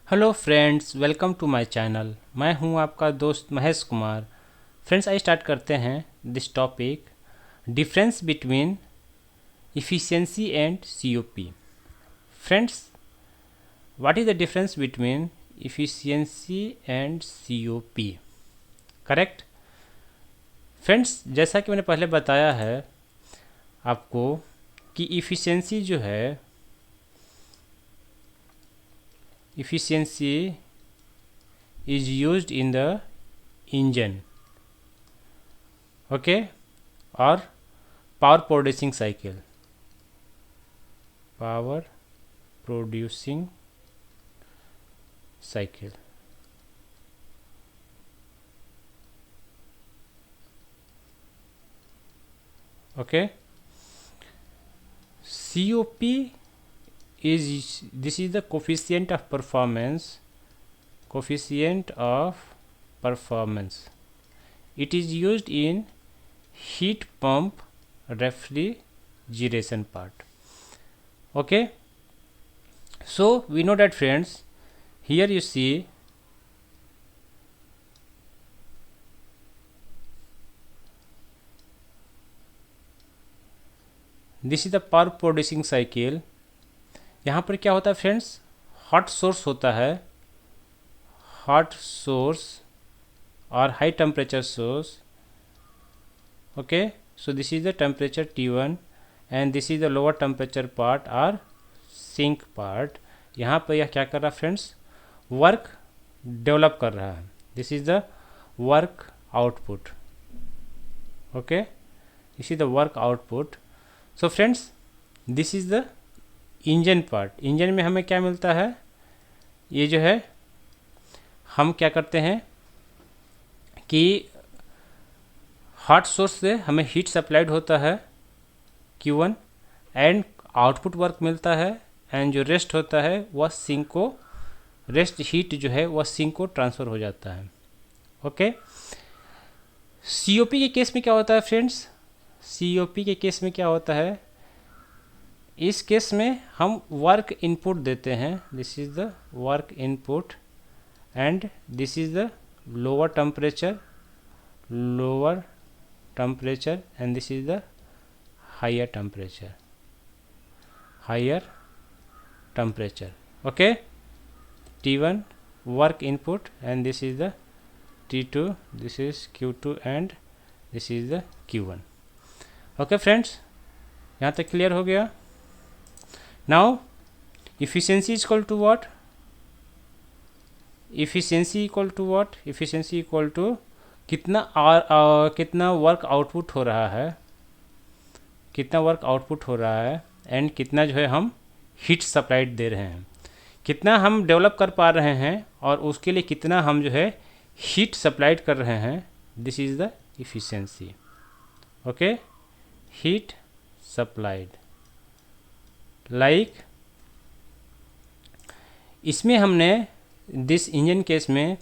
Hello friends, welcome to my channel. मैं हूं आपका दोस्त महेश कुमार। फ्रेंड्स, आइए स्टार्ट करते हैं this topic, difference between efficiency and COP. Friends, what is the difference between efficiency and COP? Correct friends, जैसा कि मैंने पहले बताया है आपको कि इफ़िशियंसी जो है, efficiency is used in the engine, okay, और power producing cycle, power producing cycle. Okay, COP is, this is the coefficient of performance, coefficient of performance. It is used in heat pump refrigeration part. Okay, so we know that friends, here you see this is the power producing cycle. यहाँ पर क्या होता है friends, hot source होता है, hot source और high temperature source. Okay, so this is the temperature T1 and this is the lower temperature part or sink part. यहाँ पर यह क्या कर रहा है फ्रेंड्स, वर्क डेवलप कर रहा है. This is the work output. Okay, this is the work output. So friends, this is the engine part. Engine में हमें क्या मिलता है, ये जो है हम क्या करते हैं कि हॉट सोर्स से हमें हीट सप्लाइड होता है Q1 एंड आउटपुट वर्क मिलता है, एंड जो रेस्ट होता है वह सिंक को, रेस्ट हीट जो है वह सिंक को ट्रांसफ़र हो जाता है. ओके, COP के केस में क्या होता है फ्रेंड्स, COP के केस में क्या होता है, इस केस में हम वर्क इनपुट देते हैं. This is the work input and this is the lower temperature, lower temperature and this is the higher temperature, higher temperature. Okay, T1 work input and this is the T2, this is Q2 and this is the Q1. Okay friends, यहाँ तक clear हो गया. Now efficiency is equal to what, efficiency equal to what, efficiency equal to कितना कितना work output हो रहा है, कितना वर्क आउटपुट हो रहा है एंड कितना जो है हम हीट सप्लाइड दे रहे हैं, कितना हम डेवलप कर पा रहे हैं और उसके लिए कितना हम जो है हीट सप्लाइड कर रहे हैं. This is the efficiency. Okay, heat supplied. Like इसमें हमने दिस इंजन केस में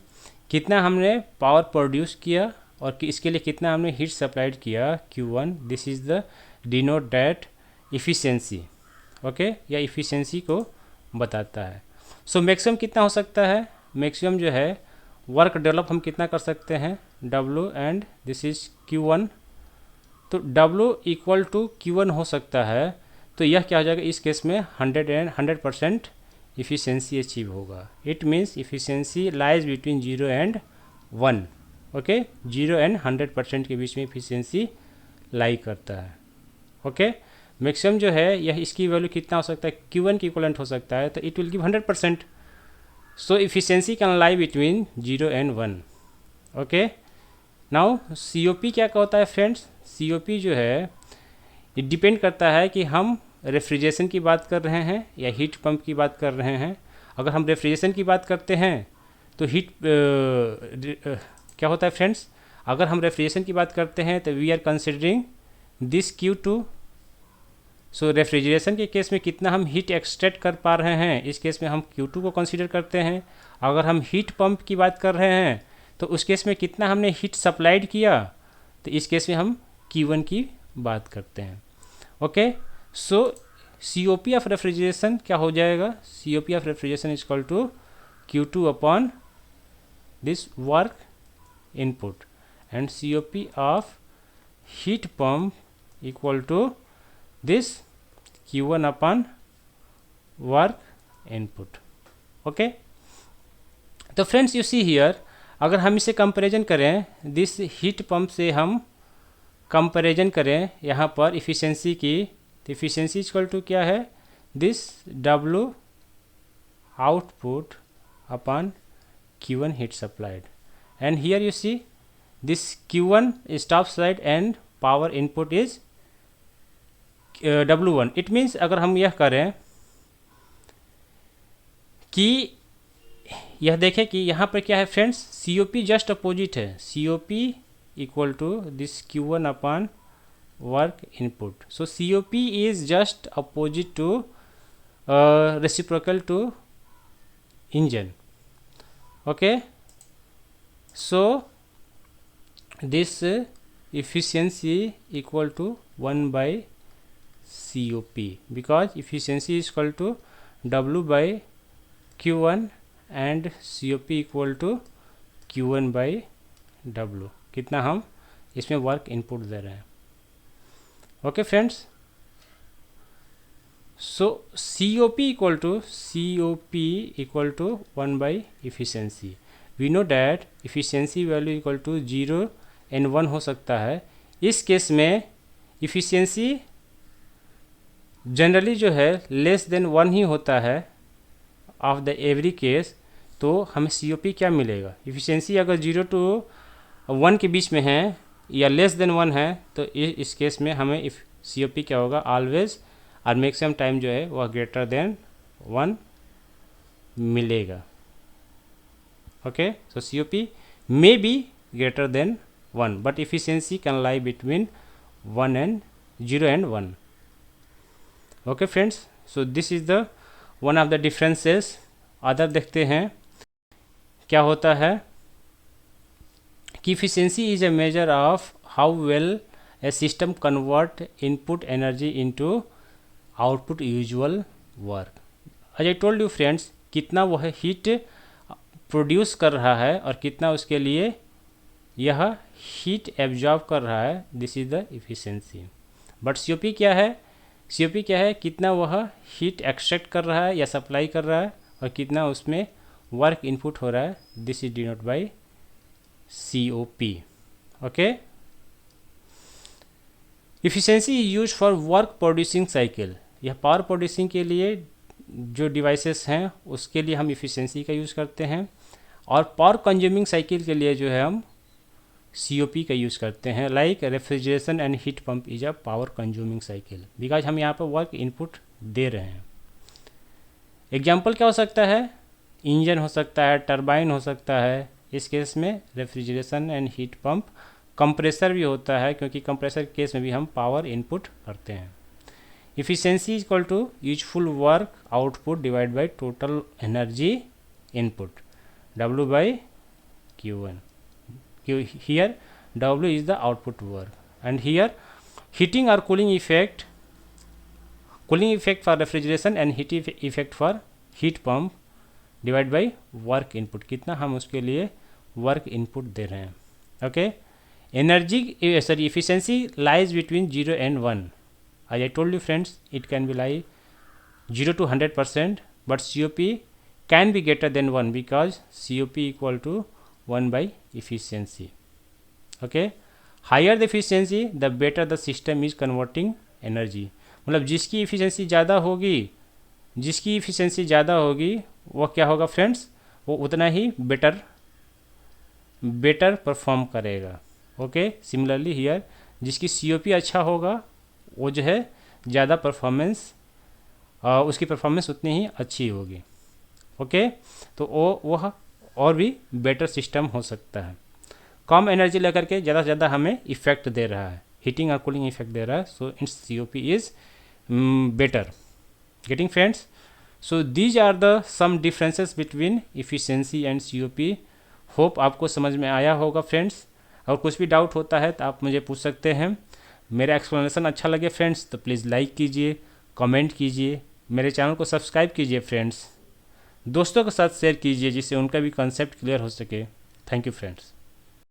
कितना हमने पावर प्रोड्यूस किया और इसके लिए कितना हमने हीट सप्लाइड किया Q1. This is the denote that efficiency. Okay, या इफ़िशियंसी को बताता है. सो मैक्सिमम कितना हो सकता है, मैक्सिमम जो है वर्क डेवलप हम कितना कर सकते हैं, W and this is Q1. तो W इक्वल टू Q1 हो सकता है. तो यह क्या हो जाएगा, इस केस में 100% इफ़िशियंसी अचीव होगा. It means efficiency lies between 0 and 1. Okay, 0 and 100% के बीच में इफ़िशियंसी लाई करता है. ओके, मैक्सिमम जो है यह इसकी वैल्यू कितना हो सकता है, Q1 की इक्वलेंट हो सकता है, तो it will give 100%. So efficiency can lie between 0 and 1. Okay, now COP क्या होता है फ्रेंड्स, COP जो है ये डिपेंड करता है कि हम रेफ्रिजरेशन की बात कर रहे हैं या हीट पंप की बात कर रहे हैं. अगर हम रेफ्रिजरेशन की बात करते हैं तो हीट क्या होता है फ्रेंड्स, अगर हम रेफ्रिजरेशन की बात करते हैं तो we are considering this Q2. So refrigeration के केस में कितना हम हीट एक्सट्रैक्ट कर पा रहे हैं, इस केस में हम Q2 को कंसीडर करते हैं. अगर हम हीट पंप की बात कर रहे हैं तो उस केस में कितना हमने हीट सप्लाइड किया, तो इस केस में हम Q1 की बात करते हैं. Okay, so COP of refrigeration क्या हो जाएगा, COP of refrigeration is equal to Q2 upon this work input, and COP of heat pump equal to this Q1 upon work input. Okay, तो फ्रेंड्स यू सी हियर, अगर हम इसे comparison करें this heat pump से, हम comparison करें यहाँ पर इफ़िशेंसी की, तो इफ़िशेंसी इक्वल टू क्या है, this W output upon Q1 heat supplied, and here you see this Q1 is top side and power input is W1. It means अगर हम यह करें कि यह देखें कि यहाँ पर क्या है फ्रेंड्स, COP जस्ट अपोजिट है, COP equal to this Q1 upon work input. So COP is just opposite to reciprocal to engine. Okay, so this efficiency equal to 1 by COP, because efficiency is equal to W by Q1 and COP equal to Q1 by W. कितना हम इसमें work input दे रहे हैं. Okay friends, so COP equal to 1 by efficiency. We know that efficiency value equal to 0 and 1 हो सकता है. इस case में इफ़िशियंसी जनरली जो है लेस देन 1 ही होता है ऑफ द एवरी केस. तो हमें COP क्या मिलेगा, इफ़िशियंसी अगर 0 to 1 के बीच में है या लेस देन 1 है, तो इस केस में हमें COP क्या होगा, ऑलवेज और मैक्सिमम टाइम जो है वह ग्रेटर देन 1 मिलेगा. Okay, so COP may be greater than 1, but efficiency can lie between 0 and 1. Okay friends, so this is the one of the differences. Other देखते हैं क्या होता है कि efficiency is a measure of how well a system convert input energy into output usual work. As I told you friends, कितना वह heat produce कर रहा है और कितना उसके लिए यह हीट एब्जॉर्ब कर रहा है, this is the efficiency. But COP क्या है, COP क्या है, कितना वह हीट एक्सट्रैक्ट कर रहा है या सप्लाई कर रहा है और कितना उसमें वर्क इनपुट हो रहा है, this is denote by COP. Okay, efficiency use for work producing cycle. यह पावर प्रोड्यूसिंग के लिए जो डिवाइसेस हैं उसके लिए हम इफ़िशेंसी का यूज़ करते हैं, और पावर कंज्यूमिंग साइकिल के लिए जो है हम COP का यूज़ करते हैं. Like refrigeration and heat pump is a power consuming cycle, because हम यहाँ पर वर्क इनपुट दे रहे हैं. एग्जाम्पल क्या हो सकता है, इंजन हो सकता है, टरबाइन हो सकता है. इस केस में refrigeration and heat pump, compressor भी होता है क्योंकि कंप्रेसर के केस में भी हम पावर इनपुट करते हैं. Efficiency is equal to useful work output divide by total energy input, W by Q1. Here W is the output work, and here heating or cooling effect for refrigeration and heat effect for heat pump divided by work input, कितना हम उसके लिए work input दे रहे हैं. Okay, efficiency lies between 0 and 1. As I told you friends, it can be lie 0 to 100%, but COP can be greater than 1 because COP equal to 1 by efficiency. Okay, higher the efficiency the better the system is converting energy. मतलब जिसकी efficiency ज़्यादा होगी वह क्या होगा friends, वो उतना ही better perform करेगा. ओके, सिमिलरली हियर जिसकी COP अच्छा होगा वो जो है ज़्यादा परफॉर्मेंस, उसकी परफॉर्मेंस उतनी ही अच्छी होगी. ओके, तो वह और भी बेटर सिस्टम हो सकता है. कम एनर्जी लेकर के ज़्यादा से ज़्यादा हमें इफेक्ट दे रहा है, हीटिंग और कूलिंग इफेक्ट दे रहा है. So its COP is better. Getting friends, so these are the some differences between efficiency and COP. Hope आपको समझ में आया होगा फ्रेंड्स. और कुछ भी डाउट होता है तो आप मुझे पूछ सकते हैं. मेरा एक्सप्लेनेशन अच्छा लगे फ्रेंड्स तो प्लीज़ लाइक कीजिए, कमेंट कीजिए, मेरे चैनल को सब्सक्राइब कीजिए फ्रेंड्स. दोस्तों के साथ शेयर कीजिए जिससे उनका भी कंसेप्ट क्लियर हो सके। Thank you friends.